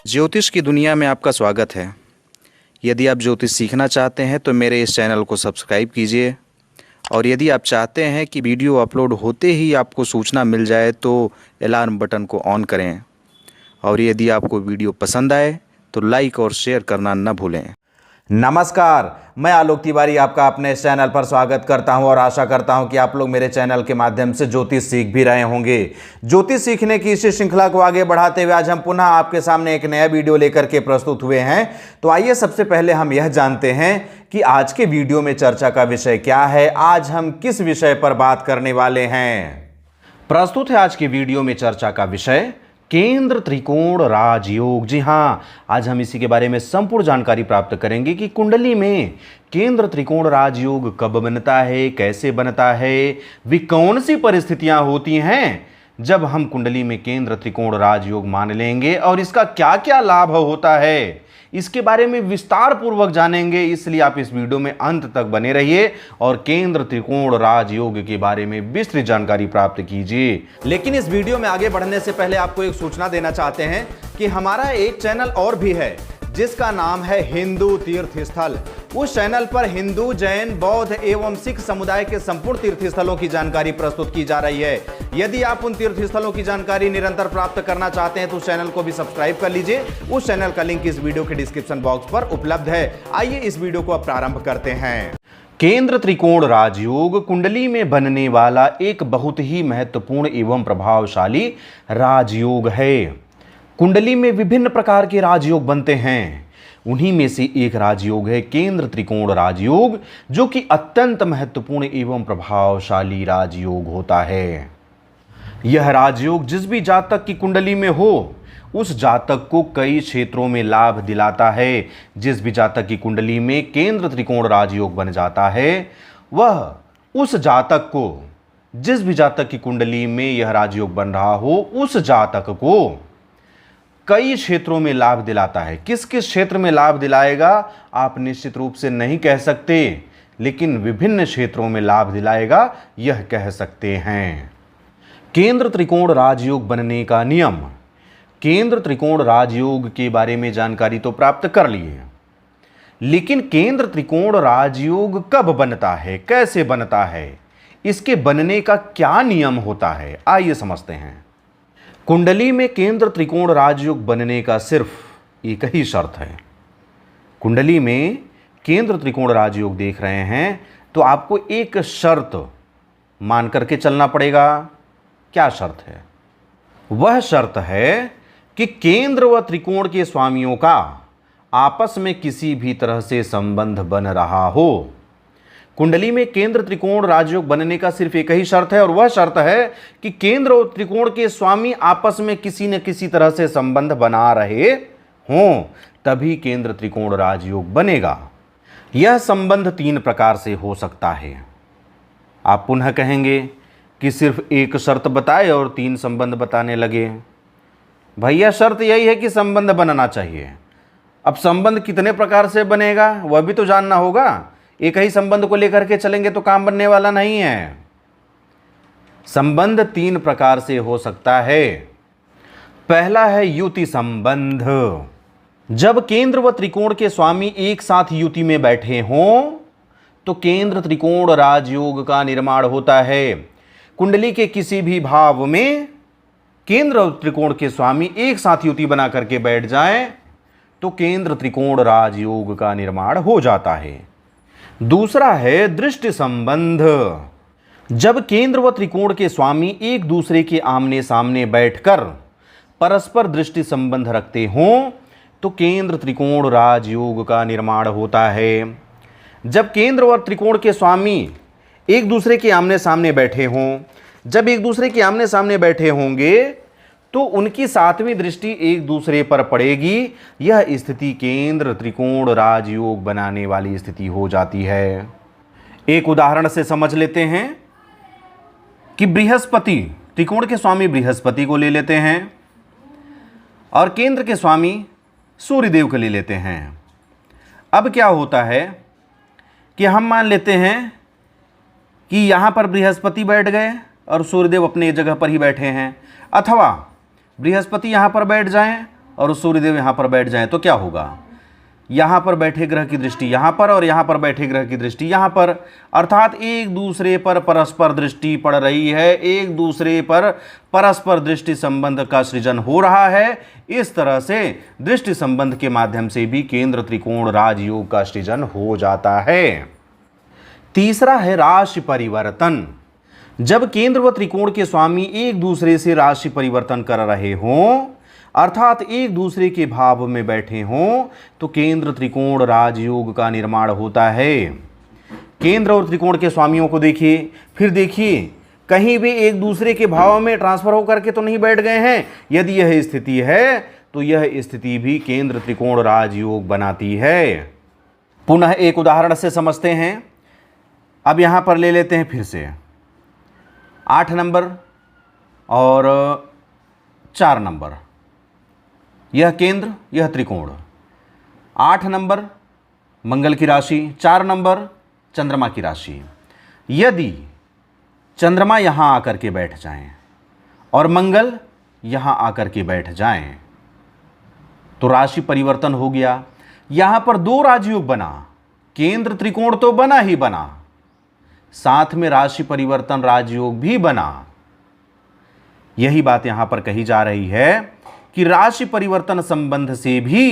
ज्योतिष की दुनिया में आपका स्वागत है। यदि आप ज्योतिष सीखना चाहते हैं तो मेरे इस चैनल को सब्सक्राइब कीजिए, और यदि आप चाहते हैं कि वीडियो अपलोड होते ही आपको सूचना मिल जाए तो अलार्म बटन को ऑन करें, और यदि आपको वीडियो पसंद आए तो लाइक और शेयर करना न भूलें। नमस्कार, मैं आलोक तिवारी आपका अपने इस चैनल पर स्वागत करता हूं और आशा करता हूं कि आप लोग मेरे चैनल के माध्यम से ज्योतिष सीख भी रहे होंगे। ज्योतिष सीखने की इस श्रृंखला को आगे बढ़ाते हुए आज हम पुनः आपके सामने एक नया वीडियो लेकर के प्रस्तुत हुए हैं। तो आइए सबसे पहले हम यह जानते हैं कि आज के वीडियो में चर्चा का विषय क्या है, आज हम किस विषय पर बात करने वाले हैं। प्रस्तुत है आज के वीडियो में चर्चा का विषय केंद्र त्रिकोण राजयोग। जी हाँ, आज हम इसी के बारे में संपूर्ण जानकारी प्राप्त करेंगे कि कुंडली में केंद्र त्रिकोण राजयोग कब बनता है, कैसे बनता है, वी कौन सी परिस्थितियां होती हैं जब हम कुंडली में केंद्र त्रिकोण राजयोग मान लेंगे, और इसका क्या क्या लाभ होता है, इसके बारे में विस्तार पूर्वक जानेंगे। इसलिए आप इस वीडियो में अंत तक बने रहिए और केंद्र त्रिकोण राजयोग के बारे में विस्तृत जानकारी प्राप्त कीजिए। लेकिन इस वीडियो में आगे बढ़ने से पहले आपको एक सूचना देना चाहते हैं कि हमारा एक चैनल और भी है जिसका नाम है हिंदू तीर्थ स्थल। उस चैनल पर हिंदू, जैन, बौद्ध एवं सिख समुदाय के संपूर्ण तीर्थ स्थलों की जानकारी प्रस्तुत की जा रही है। यदि आप उन तीर्थ स्थलों की जानकारी निरंतर प्राप्त करना चाहते हैं तो उस चैनल को भी सब्सक्राइब कर लीजिए। उस चैनल का लिंक इस वीडियो के डिस्क्रिप्शन बॉक्स पर उपलब्ध है। आइए इस वीडियो को अब प्रारंभ करते हैं। केंद्र त्रिकोण राजयोग कुंडली में बनने वाला एक बहुत ही महत्वपूर्ण एवं प्रभावशाली राजयोग है। कुंडली में विभिन्न प्रकार के राजयोग बनते हैं, उन्हीं में से एक राजयोग है केंद्र त्रिकोण राजयोग, जो कि अत्यंत महत्वपूर्ण एवं प्रभावशाली राजयोग होता है। यह राजयोग जिस भी जातक की कुंडली में हो उस जातक को कई क्षेत्रों में लाभ दिलाता है। जिस भी जातक की कुंडली में केंद्र त्रिकोण राजयोग बन जाता है वह उस जातक को, जिस भी जातक की कुंडली में यह राजयोग बन रहा हो उस जातक को कई क्षेत्रों में लाभ दिलाता है। किस किस क्षेत्र में लाभ दिलाएगा आप निश्चित रूप से नहीं कह सकते, लेकिन विभिन्न क्षेत्रों में लाभ दिलाएगा यह कह सकते हैं। केंद्र त्रिकोण राजयोग बनने का नियम। केंद्र त्रिकोण राजयोग के बारे में जानकारी तो प्राप्त कर ली है, लेकिन केंद्र त्रिकोण राजयोग कब बनता है, कैसे बनता है, इसके बनने का क्या नियम होता है, आइए समझते हैं। कुंडली में केंद्र त्रिकोण राजयोग बनने का सिर्फ एक ही शर्त है। कुंडली में केंद्र त्रिकोण राजयोग देख रहे हैं तो आपको एक शर्त मान करके चलना पड़ेगा। क्या शर्त है? वह शर्त है कि केंद्र व त्रिकोण के स्वामियों का आपस में किसी भी तरह से संबंध बन रहा हो। कुंडली में केंद्र त्रिकोण राजयोग बनने का सिर्फ एक ही शर्त है, और वह शर्त है कि केंद्र और त्रिकोण के स्वामी आपस में किसी न किसी तरह से संबंध बना रहे हों, तभी केंद्र त्रिकोण राजयोग बनेगा। यह संबंध तीन प्रकार से हो सकता है। आप पुनः कहेंगे कि सिर्फ एक शर्त बताए और तीन संबंध बताने लगे। भैया, शर्त यही है कि संबंध बनना चाहिए। अब संबंध कितने प्रकार से बनेगा वह भी तो जानना होगा। एक ही संबंध को लेकर के चलेंगे तो काम बनने वाला नहीं है। संबंध तीन प्रकार से हो सकता है। पहला है युति संबंध। जब केंद्र व त्रिकोण के स्वामी एक साथ युति में बैठे हों तो केंद्र त्रिकोण राजयोग का निर्माण होता है। कुंडली के किसी भी भाव में केंद्र और त्रिकोण के स्वामी एक साथ युति बना करके बैठ जाएं तो केंद्र त्रिकोण राजयोग का निर्माण हो जाता है। दूसरा है दृष्टि संबंध। जब केंद्र व त्रिकोण के स्वामी एक दूसरे के आमने सामने बैठकर परस्पर दृष्टि संबंध रखते हों तो केंद्र त्रिकोण राजयोग का निर्माण होता है। जब केंद्र व त्रिकोण के स्वामी एक दूसरे के आमने सामने बैठे हों, जब एक दूसरे के आमने सामने बैठे होंगे तो उनकी सातवीं दृष्टि एक दूसरे पर पड़ेगी। यह स्थिति केंद्र त्रिकोण राजयोग बनाने वाली स्थिति हो जाती है। एक उदाहरण से समझ लेते हैं कि बृहस्पति, त्रिकोण के स्वामी बृहस्पति को ले लेते हैं और केंद्र के स्वामी सूर्यदेव को ले लेते हैं। अब क्या होता है कि हम मान लेते हैं कि यहाँ पर बृहस्पति बैठ गए और सूर्यदेव अपने जगह पर ही बैठे हैं, अथवा बृहस्पति यहाँ पर बैठ जाएं और सूर्यदेव यहाँ पर बैठ जाएं तो क्या होगा, यहाँ पर बैठे ग्रह की दृष्टि यहाँ पर और यहाँ पर बैठे ग्रह की दृष्टि यहाँ पर, अर्थात एक दूसरे पर परस्पर दृष्टि पड़ रही है, एक दूसरे पर परस्पर दृष्टि संबंध का सृजन हो रहा है। इस तरह से दृष्टि संबंध के माध्यम से भी केंद्र त्रिकोण राजयोग का सृजन हो जाता है। तीसरा है राशि परिवर्तन। जब केंद्र व त्रिकोण के स्वामी एक दूसरे से राशि परिवर्तन कर रहे हों, अर्थात एक दूसरे के भाव में बैठे हों, तो केंद्र त्रिकोण राजयोग का निर्माण होता है। केंद्र और त्रिकोण के स्वामियों को देखिए, फिर देखिए कहीं भी एक दूसरे के भाव में ट्रांसफर होकर के तो नहीं बैठ गए हैं। यदि यह स्थिति है तो यह स्थिति भी केंद्र त्रिकोण राजयोग बनाती है। पुनः एक उदाहरण से समझते हैं। अब यहां पर ले लेते हैं फिर से 8 नंबर और 4 नंबर, यह केंद्र यह त्रिकोण। 8 नंबर मंगल की राशि, 4 नंबर चंद्रमा की राशि। यदि चंद्रमा यहाँ आकर के बैठ जाएं और मंगल यहाँ आकर के बैठ जाएं तो राशि परिवर्तन हो गया। यहाँ पर 2 राजयोग बना, केंद्र त्रिकोण तो बना ही बना, साथ में राशि परिवर्तन राजयोग भी बना। यही बात यहाँ पर कही जा रही है कि राशि परिवर्तन संबंध से भी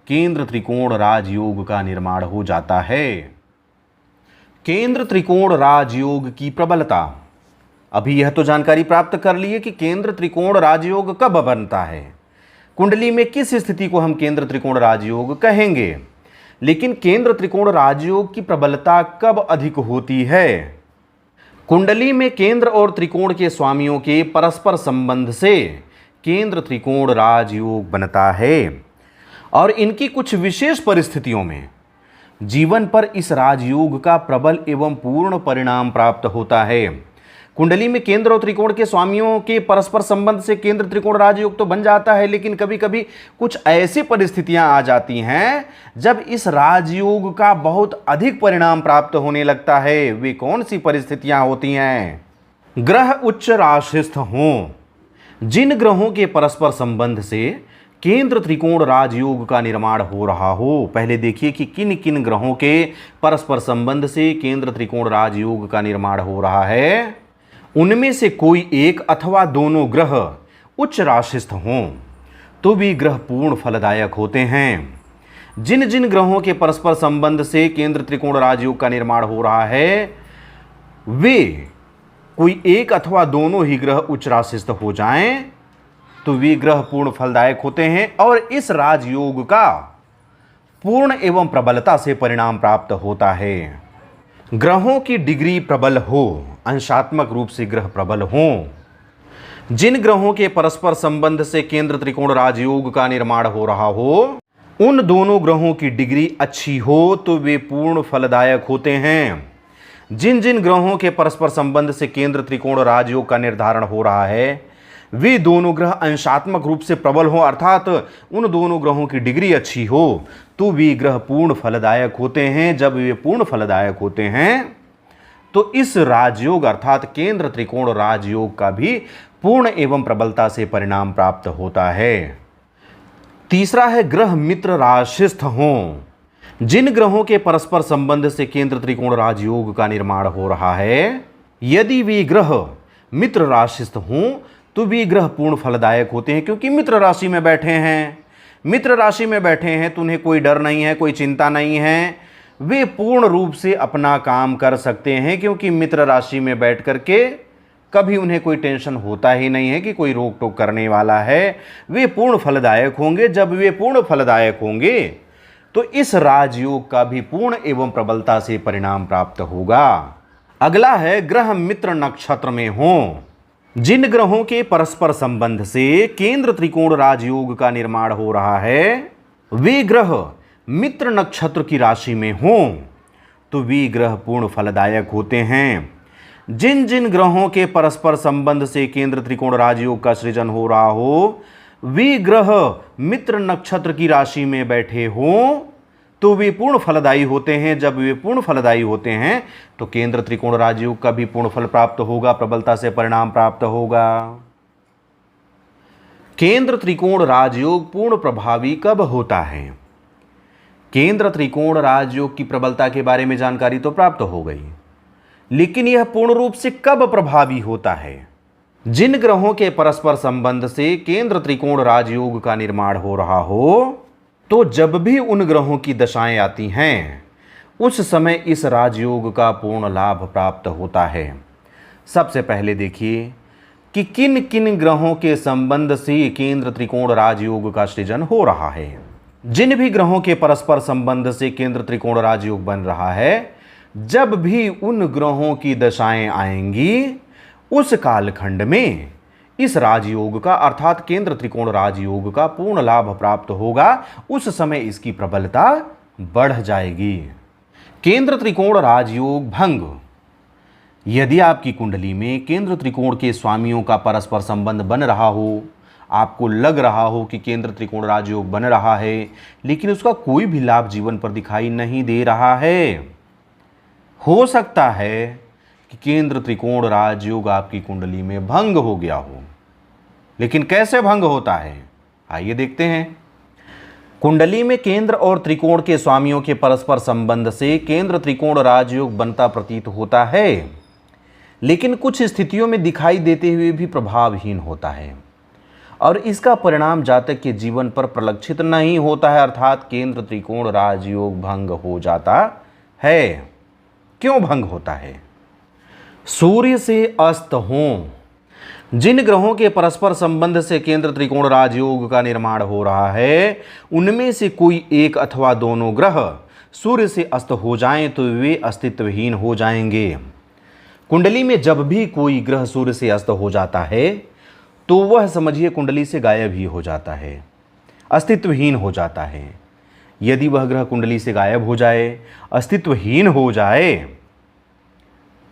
केंद्र त्रिकोण राजयोग का निर्माण हो जाता है। केंद्र त्रिकोण राजयोग की प्रबलता। अभी यह तो जानकारी प्राप्त कर लिए कि केंद्र त्रिकोण राजयोग कब बनता है, कुंडली में किस स्थिति को हम केंद्र त्रिकोण राजयोग कहेंगे, लेकिन केंद्र त्रिकोण राजयोग की प्रबलता कब अधिक होती है। कुंडली में केंद्र और त्रिकोण के स्वामियों के परस्पर संबंध से केंद्र त्रिकोण राजयोग बनता है और इनकी कुछ विशेष परिस्थितियों में जीवन पर इस राजयोग का प्रबल एवं पूर्ण परिणाम प्राप्त होता है। कुंडली में केंद्र और त्रिकोण के स्वामियों के परस्पर संबंध से केंद्र त्रिकोण राजयोग तो बन जाता है, लेकिन कभी कभी कुछ ऐसी परिस्थितियां आ जाती हैं जब इस राजयोग का बहुत अधिक परिणाम प्राप्त होने लगता है। वे कौन सी परिस्थितियां होती हैं? ग्रह उच्च राशिस्थ हों। जिन ग्रहों के परस्पर संबंध से केंद्र त्रिकोण राजयोग का निर्माण हो रहा हो, पहले देखिए कि किन किन ग्रहों के परस्पर संबंध से केंद्र त्रिकोण राजयोग का निर्माण हो रहा है। उनमें से कोई एक अथवा दोनों ग्रह उच्च राशिस्थ हों तो भी ग्रह पूर्ण फलदायक होते हैं। जिन जिन ग्रहों के परस्पर संबंध से केंद्र त्रिकोण राजयोग का निर्माण हो रहा है, वे कोई एक अथवा दोनों ही ग्रह उच्च राशिस्थ हो जाएं तो वे ग्रह पूर्ण फलदायक होते हैं और इस राजयोग का पूर्ण एवं प्रबलता से परिणाम प्राप्त होता है। ग्रहों की डिग्री प्रबल हो, अंशात्मक रूप से ग्रह प्रबल हों। जिन ग्रहों के परस्पर संबंध से केंद्र त्रिकोण राजयोग का निर्माण हो रहा हो, उन दोनों ग्रहों की डिग्री अच्छी हो तो वे पूर्ण फलदायक होते हैं। जिन जिन ग्रहों के परस्पर संबंध से केंद्र त्रिकोण राजयोग का निर्धारण हो रहा है, वे दोनों ग्रह अंशात्मक रूप से प्रबल हो, अर्थात उन दोनों ग्रहों की डिग्री अच्छी हो तो वे ग्रह पूर्ण फलदायक होते हैं। जब वे पूर्ण फलदायक होते हैं तो इस राजयोग अर्थात केंद्र त्रिकोण राजयोग का भी पूर्ण एवं प्रबलता से परिणाम प्राप्त होता है। तीसरा है ग्रह मित्र राशिस्थ हों। जिन ग्रहों के परस्पर संबंध से केंद्र त्रिकोण राजयोग का निर्माण हो रहा है, यदि वे ग्रह मित्र राशिस्थ हों तो वे ग्रह पूर्ण फलदायक होते हैं, क्योंकि मित्र राशि में बैठे हैं। मित्र राशि में बैठे हैं तो उन्हें कोई डर नहीं है, कोई चिंता नहीं है, वे पूर्ण रूप से अपना काम कर सकते हैं, क्योंकि मित्र राशि में बैठ करके कभी उन्हें कोई टेंशन होता ही नहीं है कि कोई रोक टोक करने वाला है। वे पूर्ण फलदायक होंगे। जब वे पूर्ण फलदायक होंगे तो इस राजयोग का भी पूर्ण एवं प्रबलता से परिणाम प्राप्त होगा। अगला है ग्रह मित्र नक्षत्र में हों। जिन ग्रहों के परस्पर संबंध से केंद्र त्रिकोण राजयोग का निर्माण हो रहा है, वे ग्रह मित्र नक्षत्र की राशि में हों तो वे ग्रह पूर्ण फलदायक होते हैं। जिन जिन ग्रहों के परस्पर संबंध से केंद्र त्रिकोण राजयोग का सृजन हो रहा हो, वे ग्रह मित्र नक्षत्र की राशि में बैठे हों तो वे पूर्ण फलदायी होते हैं। जब वे पूर्ण फलदायी होते हैं तो केंद्र त्रिकोण राजयोग का भी पूर्ण फल प्राप्त होगा, प्रबलता से परिणाम प्राप्त होगा। केंद्र त्रिकोण राजयोग पूर्ण प्रभावी कब होता है? केंद्र त्रिकोण राजयोग की प्रबलता के बारे में जानकारी तो प्राप्त हो गई, लेकिन यह पूर्ण रूप से कब प्रभावी होता है? जिन ग्रहों के परस्पर संबंध से केंद्र त्रिकोण राजयोग का निर्माण हो रहा हो, तो जब भी उन ग्रहों की दशाएं आती हैं उस समय इस राजयोग का पूर्ण लाभ प्राप्त होता है। सबसे पहले देखिए कि किन किन ग्रहों के संबंध से केंद्र त्रिकोण राजयोग का सृजन हो रहा है। जिन भी ग्रहों के परस्पर संबंध से केंद्र त्रिकोण राजयोग बन रहा है, जब भी उन ग्रहों की दशाएं आएंगी उस कालखंड में इस राजयोग का अर्थात केंद्र त्रिकोण राजयोग का पूर्ण लाभ प्राप्त होगा। उस समय इसकी प्रबलता बढ़ जाएगी। केंद्र त्रिकोण राजयोग भंग, यदि आपकी कुंडली में केंद्र त्रिकोण के स्वामियों का परस्पर संबंध बन रहा हो, आपको लग रहा हो कि केंद्र त्रिकोण राजयोग बन रहा है, लेकिन उसका कोई भी लाभ जीवन पर दिखाई नहीं दे रहा है, हो सकता है कि केंद्र त्रिकोण राजयोग आपकी कुंडली में भंग हो गया हो। लेकिन कैसे भंग होता है, आइए देखते हैं। कुंडली में केंद्र और त्रिकोण के स्वामियों के परस्पर संबंध से केंद्र त्रिकोण राजयोग बनता प्रतीत होता है, लेकिन कुछ स्थितियों में दिखाई देते हुए भी प्रभावहीन होता है और इसका परिणाम जातक के जीवन पर प्रलक्षित नहीं होता है, अर्थात केंद्र त्रिकोण राजयोग भंग हो जाता है। क्यों भंग होता है? सूर्य से अस्त हों, जिन ग्रहों के परस्पर संबंध से केंद्र त्रिकोण राजयोग का निर्माण हो रहा है, उनमें से कोई एक अथवा दोनों ग्रह सूर्य से अस्त हो जाएं तो वे अस्तित्वहीन हो जाएंगे। कुंडली में जब भी कोई ग्रह सूर्य से अस्त हो जाता है तो वह समझिए कुंडली से गायब ही हो जाता है, अस्तित्वहीन हो जाता है। यदि वह ग्रह कुंडली से गायब हो जाए, अस्तित्वहीन हो जाए,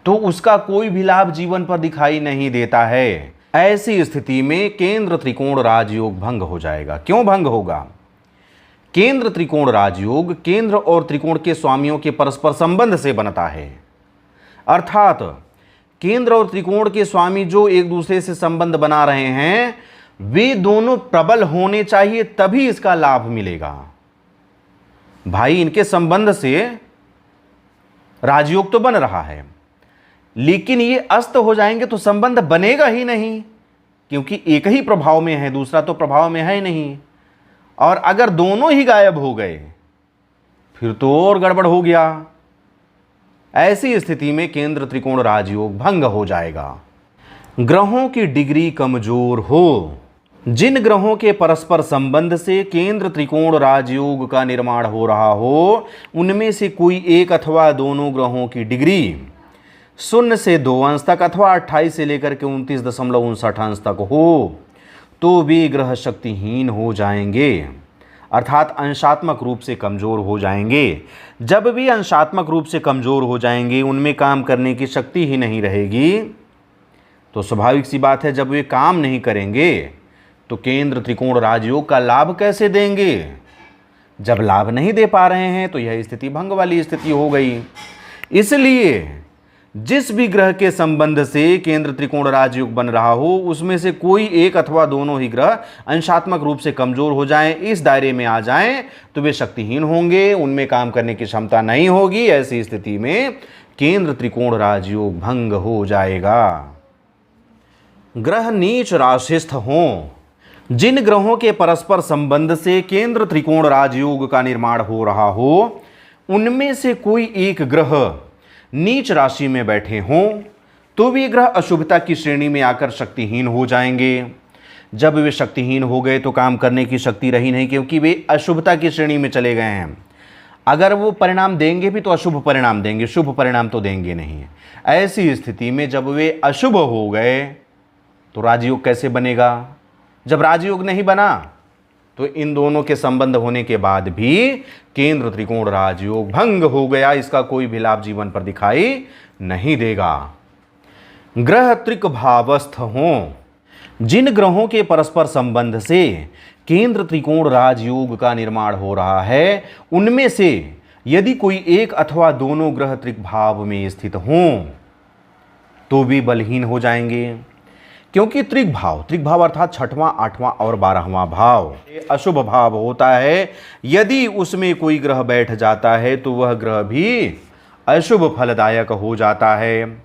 तो उसका कोई भी लाभ जीवन पर दिखाई नहीं देता है। ऐसी स्थिति में केंद्र त्रिकोण राजयोग भंग हो जाएगा। क्यों भंग होगा? केंद्र त्रिकोण राजयोग केंद्र और त्रिकोण के स्वामियों के परस्पर संबंध से बनता है, अर्थात केंद्र और त्रिकोण के स्वामी जो एक दूसरे से संबंध बना रहे हैं, वे दोनों प्रबल होने चाहिए, तभी इसका लाभ मिलेगा। भाई, इनके संबंध से राजयोग तो बन रहा है, लेकिन ये अस्त हो जाएंगे तो संबंध बनेगा ही नहीं, क्योंकि एक ही प्रभाव में है, दूसरा तो प्रभाव में है ही नहीं। और अगर दोनों ही गायब हो गए फिर तो और गड़बड़ हो गया। ऐसी स्थिति में केंद्र त्रिकोण राजयोग भंग हो जाएगा। ग्रहों की डिग्री कमजोर हो, जिन ग्रहों के परस्पर संबंध से केंद्र त्रिकोण राजयोग का निर्माण हो रहा हो, उनमें से कोई एक अथवा दोनों ग्रहों की डिग्री 0 से 2 अंश तक अथवा 28 से लेकर के 29.59 अंश तक हो, तो वे ग्रह शक्तिहीन हो जाएंगे, अर्थात अंशात्मक रूप से कमजोर हो जाएंगे। जब भी अंशात्मक रूप से कमजोर हो जाएंगे, उनमें काम करने की शक्ति ही नहीं रहेगी, तो स्वाभाविक सी बात है, जब वे काम नहीं करेंगे तो केंद्र त्रिकोण राजयोग का लाभ कैसे देंगे? जब लाभ नहीं दे पा रहे हैं तो यह स्थिति भंग वाली स्थिति हो गई। इसलिए जिस भी ग्रह के संबंध से केंद्र त्रिकोण राजयोग बन रहा हो, उसमें से कोई एक अथवा दोनों ही ग्रह अंशात्मक रूप से कमजोर हो जाएं, इस दायरे में आ जाएं, तो वे शक्तिहीन होंगे, उनमें काम करने की क्षमता नहीं होगी। ऐसी स्थिति में केंद्र त्रिकोण राजयोग भंग हो जाएगा। ग्रह नीच राशिस्थ हों, जिन ग्रहों के परस्पर संबंध से केंद्र त्रिकोण राजयोग का निर्माण हो रहा हो, उनमें से कोई एक ग्रह नीच राशि में बैठे हों, तो वे ग्रह अशुभता की श्रेणी में आकर शक्तिहीन हो जाएंगे। जब वे शक्तिहीन हो गए तो काम करने की शक्ति रही नहीं, क्योंकि वे अशुभता की श्रेणी में चले गए हैं। अगर वो परिणाम देंगे भी तो अशुभ परिणाम देंगे, शुभ परिणाम तो देंगे नहीं। ऐसी स्थिति में जब वे अशुभ हो गए तो राजयोग कैसे बनेगा? जब राजयोग नहीं बना तो इन दोनों के संबंध होने के बाद भी केंद्र त्रिकोण राजयोग भंग हो गया, इसका कोई भी लाभ जीवन पर दिखाई नहीं देगा। ग्रह त्रिकभावस्थ हों, जिन ग्रहों के परस्पर संबंध से केंद्र त्रिकोण राजयोग का निर्माण हो रहा है, उनमें से यदि कोई एक अथवा दोनों ग्रह त्रिक भाव में स्थित हों तो भी बलहीन हो जाएंगे, क्योंकि त्रिक भाव अर्थात छठवां, आठवां और 12वां भाव अशुभ भाव होता है। यदि उसमें कोई ग्रह बैठ जाता है तो वह ग्रह भी अशुभ फलदायक हो जाता है।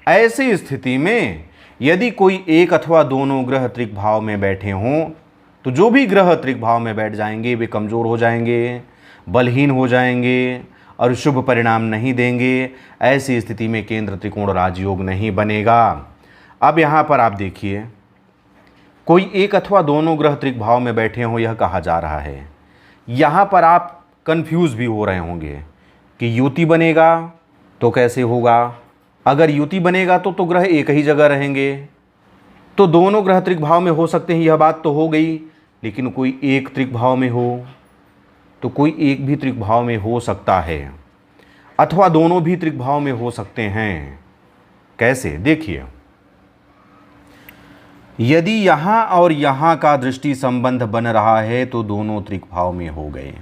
ऐसी स्थिति में यदि कोई एक अथवा दोनों ग्रह त्रिक भाव में बैठे हों तो जो भी ग्रह त्रिक भाव में बैठ जाएंगे वे कमजोर हो जाएंगे, बलहीन हो जाएंगे और शुभ परिणाम नहीं देंगे। ऐसी स्थिति में केंद्र त्रिकोण राजयोग नहीं बनेगा। अब यहाँ पर आप देखिए, कोई एक अथवा दोनों ग्रह त्रिक भाव में बैठे हों यह कहा जा रहा है। यहाँ पर आप कंफ्यूज भी हो रहे होंगे कि युति बनेगा तो कैसे होगा। अगर युति बनेगा तो ग्रह एक ही जगह रहेंगे, तो दोनों ग्रह त्रिक भाव में हो सकते हैं, यह बात तो हो गई। लेकिन कोई एक त्रिक भाव में हो तो कोई एक भी त्रिक भाव में हो सकता है, अथवा दोनों भी त्रिक भाव में हो सकते हैं। कैसे, देखिए, यदि यहां और यहां का दृष्टि संबंध बन रहा है तो दोनों त्रिक भाव में हो गए।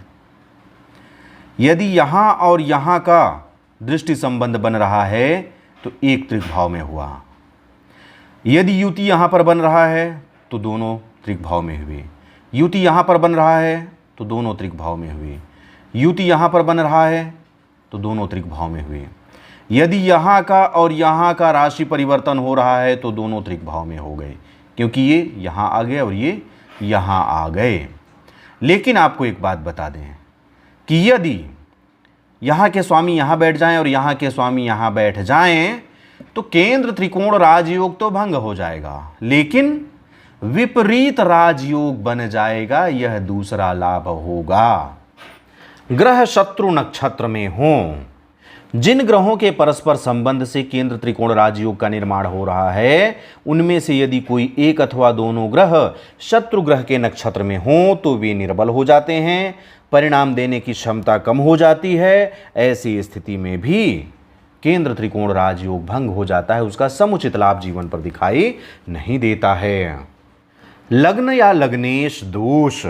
यदि यहां और यहां का दृष्टि संबंध बन रहा है तो एक त्रिक भाव में हुआ। यदि युति यहां पर बन रहा है तो दोनों त्रिक भाव में हुए। युति यहां पर बन रहा है तो दोनों त्रिक भाव में हुए। युति यहां पर बन रहा है तो दोनों त्रिक भाव में हुए। यदि यहां का और यहां का राशि परिवर्तन हो रहा है तो दोनों त्रिक भाव में हो गए, क्योंकि ये यहां आ गए और ये यहां आ गए। लेकिन आपको एक बात बता दें कि यदि यहाँ के स्वामी यहाँ बैठ जाएं और यहाँ के स्वामी यहाँ बैठ जाएं तो केंद्र त्रिकोण राजयोग तो भंग हो जाएगा, लेकिन विपरीत राजयोग बन जाएगा। यह दूसरा लाभ होगा। ग्रह शत्रु नक्षत्र में हों, जिन ग्रहों के परस्पर संबंध से केंद्र त्रिकोण राजयोग का निर्माण हो रहा है उनमें से यदि कोई एक अथवा दोनों ग्रह शत्रु ग्रह के नक्षत्र में हों तो वे निर्बल हो जाते हैं, परिणाम देने की क्षमता कम हो जाती है। ऐसी स्थिति में भी केंद्र त्रिकोण राजयोग भंग हो जाता है, उसका समुचित लाभ जीवन पर दिखाई नहीं देता है। लग्न या लग्नेश दोष,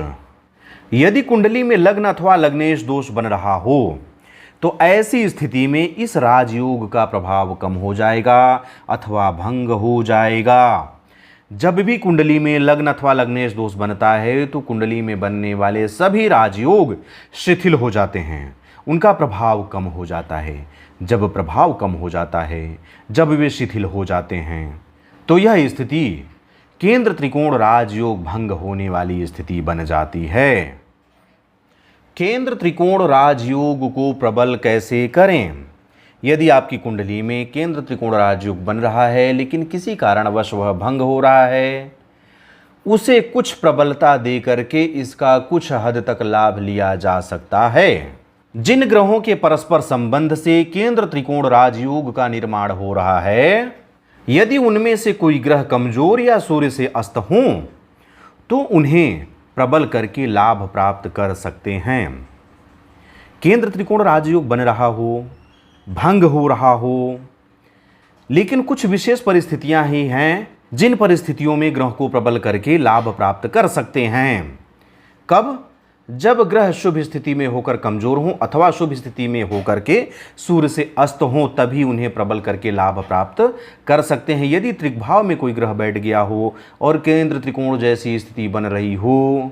यदि कुंडली में लग्न अथवा लग्नेश दोष बन रहा हो तो ऐसी स्थिति में इस राजयोग का प्रभाव कम हो जाएगा अथवा भंग हो जाएगा। जब भी कुंडली में लग्न अथवा लग्नेश दोष बनता है तो कुंडली में बनने वाले सभी राजयोग शिथिल हो जाते हैं, उनका प्रभाव कम हो जाता है। जब प्रभाव कम हो जाता है, जब वे शिथिल हो जाते हैं, तो यह स्थिति केंद्र त्रिकोण राजयोग भंग होने वाली स्थिति बन जाती है। केंद्र त्रिकोण राजयोग को प्रबल कैसे करें? यदि आपकी कुंडली में केंद्र त्रिकोण राजयोग बन रहा है लेकिन किसी कारणवश वह भंग हो रहा है, उसे कुछ प्रबलता दे करके इसका कुछ हद तक लाभ लिया जा सकता है। जिन ग्रहों के परस्पर संबंध से केंद्र त्रिकोण राजयोग का निर्माण हो रहा है, यदि उनमें से कोई ग्रह कमजोर या सूर्य से अस्त हों तो उन्हें प्रबल करके लाभ प्राप्त कर सकते हैं। केंद्र त्रिकोण राजयोग बन रहा हो, भंग हो रहा हो, लेकिन कुछ विशेष परिस्थितियां ही हैं जिन परिस्थितियों में ग्रह को प्रबल करके लाभ प्राप्त कर सकते हैं। कब? जब ग्रह शुभ स्थिति में होकर कमजोर हों अथवा शुभ स्थिति में होकर के सूर्य से अस्त हों, तभी उन्हें प्रबल करके लाभ प्राप्त कर सकते हैं। यदि त्रिभाव में कोई ग्रह बैठ गया हो और केंद्र त्रिकोण जैसी स्थिति बन रही हो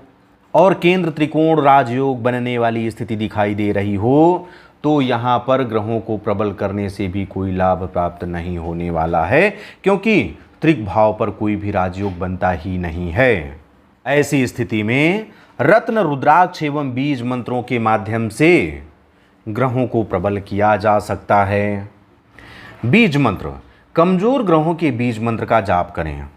और केंद्र त्रिकोण राजयोग बनने वाली स्थिति दिखाई दे रही हो तो यहाँ पर ग्रहों को प्रबल करने से भी कोई लाभ प्राप्त नहीं होने वाला है, क्योंकि त्रिक भाव पर कोई भी राजयोग बनता ही नहीं है। ऐसी स्थिति में रत्न, रुद्राक्ष एवं बीज मंत्रों के माध्यम से ग्रहों को प्रबल किया जा सकता है। बीज मंत्र, कमजोर ग्रहों के बीज मंत्र का जाप करें।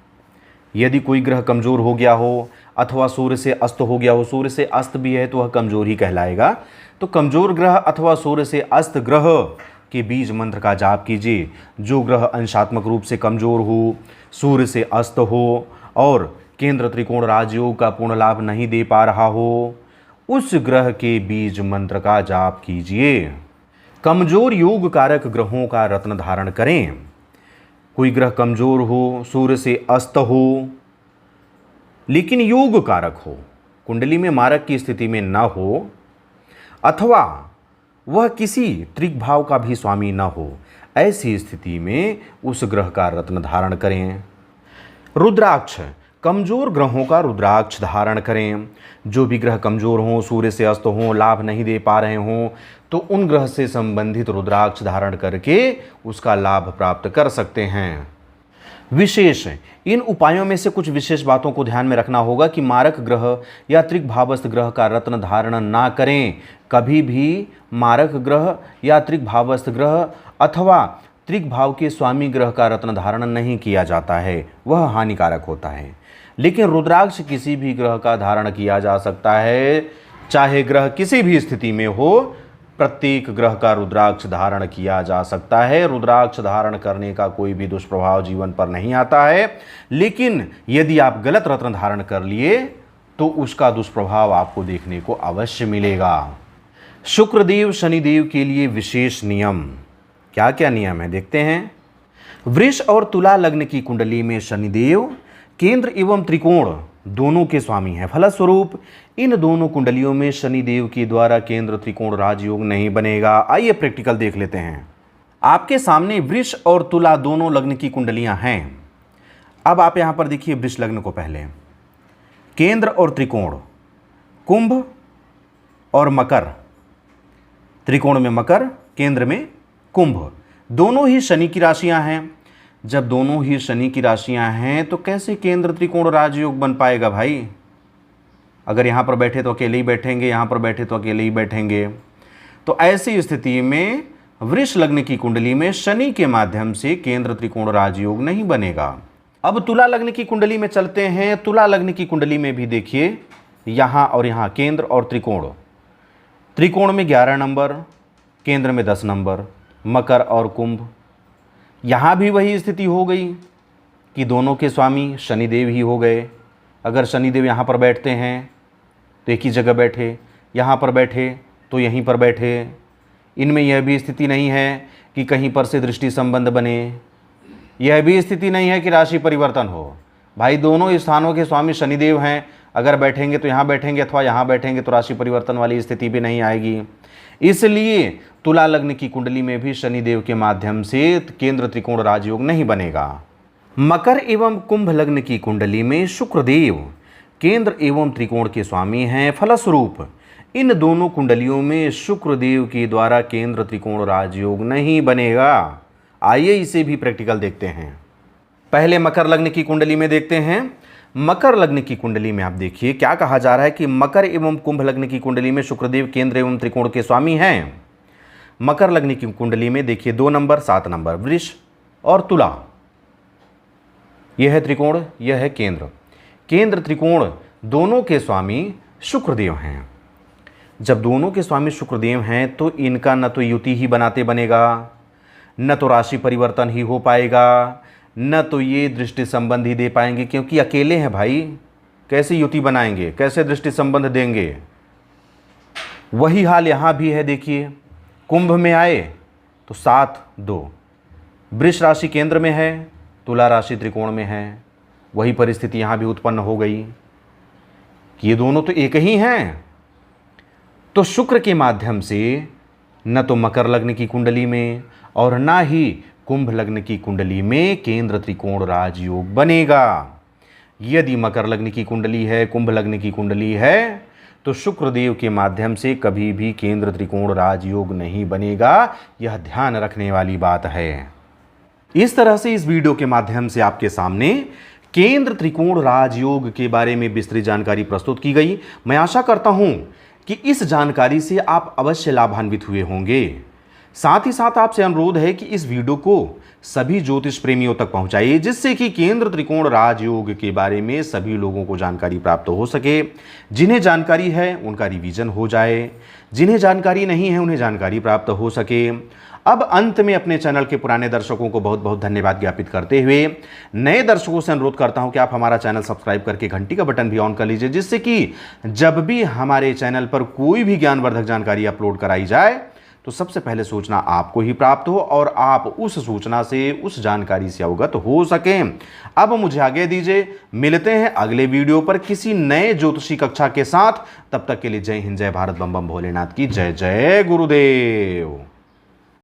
यदि कोई ग्रह कमजोर हो गया हो अथवा सूर्य से अस्त हो गया हो, सूर्य से अस्त भी है तो वह कमजोर ही कहलाएगा, तो कमजोर ग्रह अथवा सूर्य से अस्त ग्रह के बीज मंत्र का जाप कीजिए। जो ग्रह अंशात्मक रूप से कमजोर हो, सूर्य से अस्त हो और केंद्र त्रिकोण राजयोग का पूर्ण लाभ नहीं दे पा रहा हो, उस ग्रह के बीज मंत्र का जाप कीजिए। कमजोर योग कारक ग्रहों का रत्न धारण करें। कोई ग्रह कमजोर हो, सूर्य से अस्त हो, लेकिन योग कारक हो, कुंडली में मारक की स्थिति में न हो अथवा वह किसी त्रिक भाव का भी स्वामी न हो, ऐसी स्थिति में उस ग्रह का रत्न धारण करें। रुद्राक्ष, कमजोर ग्रहों का रुद्राक्ष धारण करें। जो भी ग्रह कमजोर हों, सूर्य से अस्त हों, लाभ नहीं दे पा रहे हों, तो उन ग्रह से संबंधित रुद्राक्ष धारण करके उसका लाभ प्राप्त कर सकते हैं। विशेष, इन उपायों में से कुछ विशेष बातों को ध्यान में रखना होगा कि मारक ग्रह या त्रिकभावस्थ ग्रह का रत्न धारण ना करें। कभी भी मारक ग्रह या त्रिकभावस्थ ग्रह अथवा त्रिकभाव के स्वामी ग्रह का रत्न धारण नहीं किया जाता है, वह हानिकारक होता है। लेकिन रुद्राक्ष किसी भी ग्रह का धारण किया जा सकता है, चाहे ग्रह किसी भी स्थिति में हो, प्रत्येक ग्रह का रुद्राक्ष धारण किया जा सकता है। रुद्राक्ष धारण करने का कोई भी दुष्प्रभाव जीवन पर नहीं आता है, लेकिन यदि आप गलत रत्न धारण कर लिए तो उसका दुष्प्रभाव आपको देखने को अवश्य मिलेगा। शुक्रदेव शनिदेव के लिए विशेष नियम, क्या क्या नियम है देखते हैं। वृष और तुला लग्न की कुंडली में शनिदेव केंद्र एवं त्रिकोण दोनों के स्वामी हैं। फलस्वरूप इन दोनों कुंडलियों में शनिदेव के द्वारा केंद्र त्रिकोण राजयोग नहीं बनेगा। आइए प्रैक्टिकल देख लेते हैं। आपके सामने वृष और तुला दोनों लग्न की कुंडलियां हैं। अब आप यहां पर देखिए वृष लग्न को पहले, केंद्र और त्रिकोण, कुंभ और मकर, त्रिकोण में मकर, केंद्र में कुंभ, दोनों ही शनि की राशियां हैं। जब दोनों ही शनि की राशियां हैं तो कैसे केंद्र त्रिकोण राजयोग बन पाएगा भाई? अगर यहां पर बैठे तो अकेले ही बैठेंगे, यहां पर बैठे तो अकेले ही बैठेंगे। तो ऐसी स्थिति में वृष लग्न की कुंडली में शनि के माध्यम से केंद्र त्रिकोण राजयोग नहीं बनेगा। अब तुला लग्न की कुंडली में चलते हैं। तुला लग्न की कुंडली में भी देखिए यहां और यहां केंद्र और त्रिकोण, त्रिकोण में 11 नंबर, केंद्र में 10 नंबर, मकर और कुंभ। यहाँ भी वही स्थिति हो गई कि दोनों के स्वामी शनिदेव ही हो गए। अगर शनिदेव यहाँ पर बैठते हैं तो एक ही जगह बैठे, यहाँ पर बैठे तो यहीं पर बैठे। इनमें यह भी स्थिति नहीं है कि कहीं पर से दृष्टि संबंध बने, यह भी स्थिति नहीं है कि राशि परिवर्तन हो। भाई दोनों स्थानों के स्वामी शनिदेव हैं, अगर बैठेंगे तो यहाँ बैठेंगे अथवा यहाँ बैठेंगे तो राशि परिवर्तन वाली स्थिति भी नहीं आएगी। इसलिए तुला लग्न की कुंडली में भी शनिदेव के माध्यम से केंद्र त्रिकोण राजयोग नहीं बनेगा। मकर एवं कुंभ लग्न की कुंडली में शुक्रदेव केंद्र एवं त्रिकोण के स्वामी हैं। फलस्वरूप इन दोनों कुंडलियों में शुक्रदेव के द्वारा केंद्र त्रिकोण राजयोग नहीं बनेगा। आइए इसे भी प्रैक्टिकल देखते हैं। पहले मकर लग्न की कुंडली में देखते हैं। मकर लग्न की कुंडली में आप देखिए क्या कहा जा रहा है कि मकर एवं कुंभ लग्न की कुंडली में शुक्रदेव केंद्र एवं त्रिकोण के स्वामी हैं। मकर लग्न की कुंडली में देखिए 2 नंबर 7 नंबर वृष और तुला, यह है त्रिकोण, यह है केंद्र। केंद्र त्रिकोण दोनों के स्वामी शुक्रदेव हैं। जब दोनों के स्वामी शुक्रदेव हैं तो इनका न तो युति ही बनाते बनेगा, न तो राशि परिवर्तन ही हो पाएगा, न तो ये दृष्टि संबंध ही दे पाएंगे, क्योंकि अकेले हैं भाई। कैसे युति बनाएंगे, कैसे दृष्टि संबंध देंगे? वही हाल यहाँ भी है। देखिए कुंभ में आए तो 7-2, वृष राशि केंद्र में है, तुला राशि त्रिकोण में है। वही परिस्थिति यहाँ भी उत्पन्न हो गई कि ये दोनों तो एक ही हैं। तो शुक्र के माध्यम से न तो मकर लग्न की कुंडली में और ना ही कुंभ लग्न की कुंडली में केंद्र त्रिकोण राजयोग बनेगा। यदि मकर लग्न की कुंडली है, कुंभ लग्न की कुंडली है, तो शुक्रदेव के माध्यम से कभी भी केंद्र त्रिकोण राजयोग नहीं बनेगा। यह ध्यान रखने वाली बात है। इस तरह से इस वीडियो के माध्यम से आपके सामने केंद्र त्रिकोण राजयोग के बारे में विस्तृत जानकारी प्रस्तुत की गई। मैं आशा करता हूं कि इस जानकारी से आप अवश्य लाभान्वित हुए होंगे। साथ ही साथ आपसे अनुरोध है कि इस वीडियो को सभी ज्योतिष प्रेमियों तक पहुंचाइए, जिससे कि केंद्र त्रिकोण राजयोग के बारे में सभी लोगों को जानकारी प्राप्त हो सके। जिन्हें जानकारी है उनका रिवीजन हो जाए, जिन्हें जानकारी नहीं है उन्हें जानकारी प्राप्त हो सके। अब अंत में अपने चैनल के पुराने दर्शकों को बहुत बहुत धन्यवाद ज्ञापित करते हुए नए दर्शकों से अनुरोध करता हूं कि आप हमारा चैनल सब्सक्राइब करके घंटी का बटन भी ऑन कर लीजिए, जिससे कि जब भी हमारे चैनल पर कोई भी ज्ञानवर्धक जानकारी अपलोड कराई जाए तो सबसे पहले सूचना आपको ही प्राप्त हो और आप उस सूचना से, उस जानकारी से अवगत हो सकें। अब मुझे आगे दीजिए, मिलते हैं अगले वीडियो पर किसी नए ज्योतिषी कक्षा के साथ। तब तक के लिए जय हिंद, जय भारत, बम बम भोलेनाथ की जय। जय गुरुदेव।